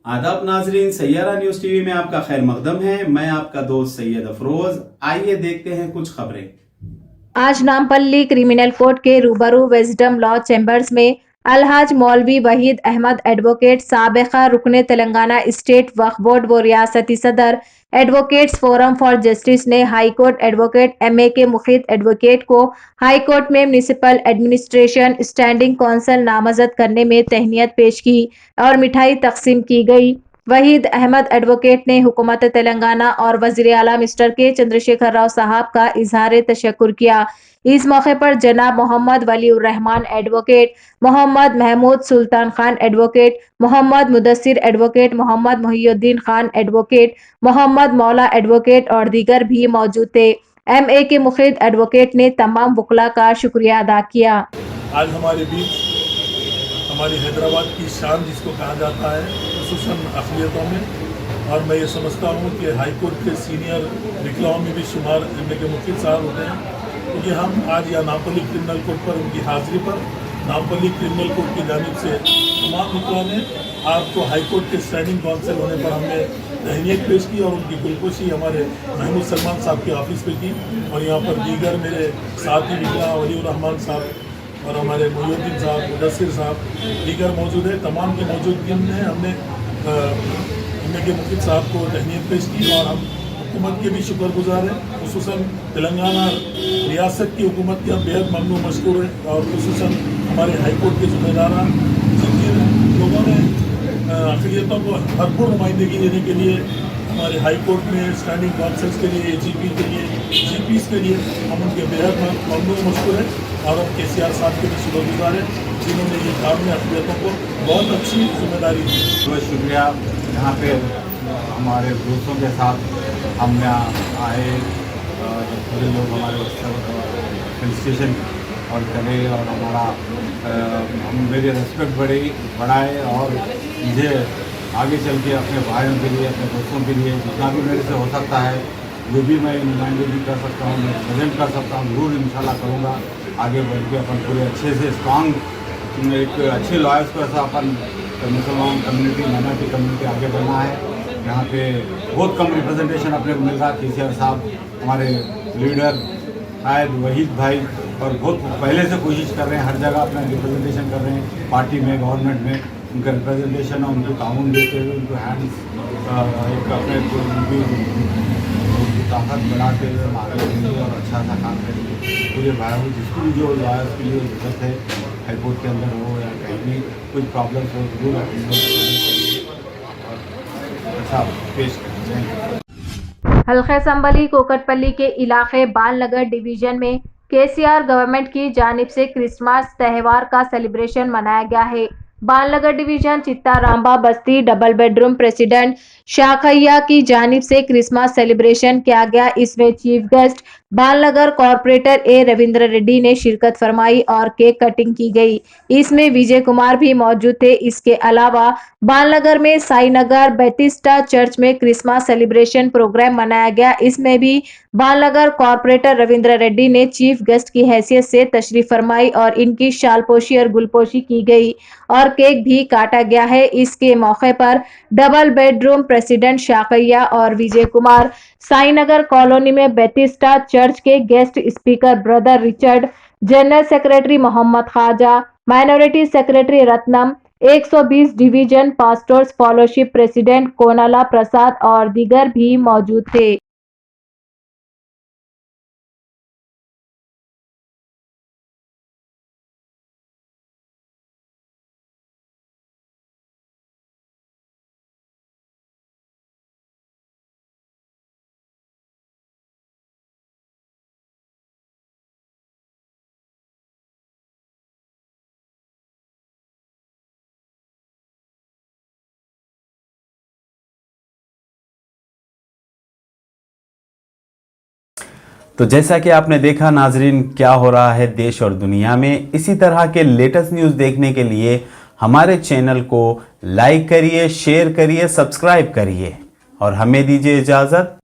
आदाब नाजरीन, Saiyaara news TV में आपका खैर मकदम है। मैं आपका दोस्त सैयद अफरोज। आइए देखते हैं कुछ खबरें। आज नामपल्ली क्रिमिनल कोर्ट के रूबरू विजडम लॉ चैम्बर्स में अलहाज मौलवी वहीद अहमद एडवोकेट, साबिका रुकने तेलंगाना स्टेट वक्फ बोर्ड व रियासती सदर एडवोकेट्स फोरम फॉर जस्टिस ने हाई कोर्ट एडवोकेट MA के मुखिद एडवोकेट को हाई कोर्ट में म्युनिसिपल एडमिनिस्ट्रेशन स्टैंडिंग काउंसिल नामजद करने में तहनीत पेश की और मिठाई तकसीम की गई। वहीद अहमद एडवोकेट ने हुकूमत तेलंगाना और वजीर आला मिस्टर के चंद्रशेखर राव साहब का इजहार तशक्कुर किया। इस मौके पर जनाब Mohammed Waliur Rahman advocate, Mohammed Mahmood Sultan Khan advocate, Mohammed Mudassir advocate, Mohammed Mohiuddin Khan advocate, Mohammed Maula advocate और दीगर भी मौजूद थे। MA के मुखिद एडवोकेट ने तमाम वकला का शुक्रिया अदा किया। आज हमारे बीच हमारी हैदराबाद की शान जिसको कहा जाता है, खुसूसन अक़लियतों में, और मैं ये समझता हूँ कि हाई कोर्ट के सीनियर वकीलों में भी शुमार MA के मुखिद साहब होते हैं, क्योंकि हम आज यहाँ नामपल्ली क्रिमिनल कोर्ट पर उनकी हाज़िरी पर नामपल्ली क्रिमिनल कोर्ट की जानिब से तमाम वकीलों ने आपको हाई कोर्ट के स्टैंडिंग काउंसिल होने पर हमने तहनीत पेश की और उनकी गुलकोशी हमारे महमूद सलमान साहब के ऑफिस पे की। और यहाँ पर दीगर मेरे साथी वकीला वलीउर रहमान साहब और हमारे मोहिउद्दीन साहब, मुदस्सिर साहब दीगर मौजूद है। तमाम की मौजूदगी में हमने MA के मुखिद साहब को तहनीत पेश की और हम हुकूमत के भी शुक्रगुजार हैं। खुसूसन तेलंगाना रियासत की हुकूमत के हम बेहद ममनून मशकूर हैं और खुसूसन हमारे हाई कोर्ट के ज़िम्मेदारान जिन लोगों ने अक़लियतों को भरपूर नुमाइंदगी देने के लिए हमारे हाई कोर्ट में स्टैंडिंग काउंसिल्स के लिए, AGP के लिए, GPs के लिए हम उनके बेहद ममनून मशकूर हैं और हम KCR साहब के भी शुक्रगुजार हैं, जिन्होंने ये काम में अक़लियतों को बहुत अच्छी जिम्मेदारी दी। बहुत शुक्रिया। यहाँ पे हमारे दोस्तों के साथ हम यहाँ आए, पूरे लोग हमारे हिल स्टेशन और चले और हमारा मेरी रिस्पेक्ट बढ़ाए और मुझे आगे चल के अपने भाइयों के लिए, अपने दोस्तों के लिए जितना भी मेरे से हो सकता है, जो भी मैं नुमाइंदगी कर सकता हूँ, मैं प्रेजेंट कर सकता हूँ, ज़रूर इंशाल्लाह करूँगा। आगे बढ़ के अपन पूरे अच्छे से स्ट्रॉन्ग एक अच्छे लॉयर्स को ऐसा अपन मुसलमान कम्युनिटी, माइनॉरिटी कम्युनिटी आगे बढ़ना है। यहाँ पे बहुत कम रिप्रेजेंटेशन अपने को मिल रहा है। KCR साहब हमारे लीडर शायद वहीद भाई और बहुत पहले से कोशिश कर रहे हैं, हर जगह अपना रिप्रेजेंटेशन कर रहे हैं, पार्टी में, गवर्नमेंट में उनका रिप्रेजेंटेशन और उनको ताउन देते हुए उनको हैंड्स एक अपने उनकी ताकत बढ़ाते हुए हम आगे बढ़ेंगे और अच्छा सा काम करेंगे। पूरे भाई जिसको भी जो लॉयर्स के लिए जरूरत है, हाई कोर्ट के अंदर हो या कहीं भी कुछ प्रॉब्लम्स हो, जरूर अच्छा पेश करेंगे। हल्के संबली कोकटपल्ली के इलाके बालनगर डिवीजन में KCR गवर्नमेंट की जानिब से क्रिसमस त्यौहार का सेलिब्रेशन मनाया गया है। बालनगर डिवीजन चित्ता रामबा बस्ती डबल बेडरूम प्रेसिडेंट शाखैया की जानिब से क्रिसमस सेलिब्रेशन किया गया। इसमें chief guest Balanagar corporator A Ravindra Reddy ने शिरकत फरमाई और केक कटिंग की गई। इसमें विजय कुमार भी मौजूद थे। इसके अलावा बालनगर में साई नगर बैटिस्टा चर्च में क्रिसमस सेलिब्रेशन प्रोग्राम मनाया गया। इसमें भी बालनगर कॉर्पोरेटर रविंद्र रेड्डी ने चीफ गेस्ट की हैसियत से तशरीफ फरमाई और इनकी शालपोशी और गुलपोशी की गई और केक भी काटा गया है। इसके मौके पर डबल बेडरूम प्रेसिडेंट शाकैया और विजय कुमार, साई नगर कॉलोनी में बैटिस्टा चर्च के guest speaker brother Richard, general secretary Mohammed Khaja, minority secretary Ratnam, 120 division pastors fellowship president Konala Prasad और दीगर भी मौजूद थे। तो जैसा कि आपने देखा नाजरीन, क्या हो रहा है देश और दुनिया में। इसी तरह के लेटेस्ट न्यूज़ देखने के लिए हमारे चैनल को लाइक करिए, शेयर करिए, सब्सक्राइब करिए और हमें दीजिए इजाज़त।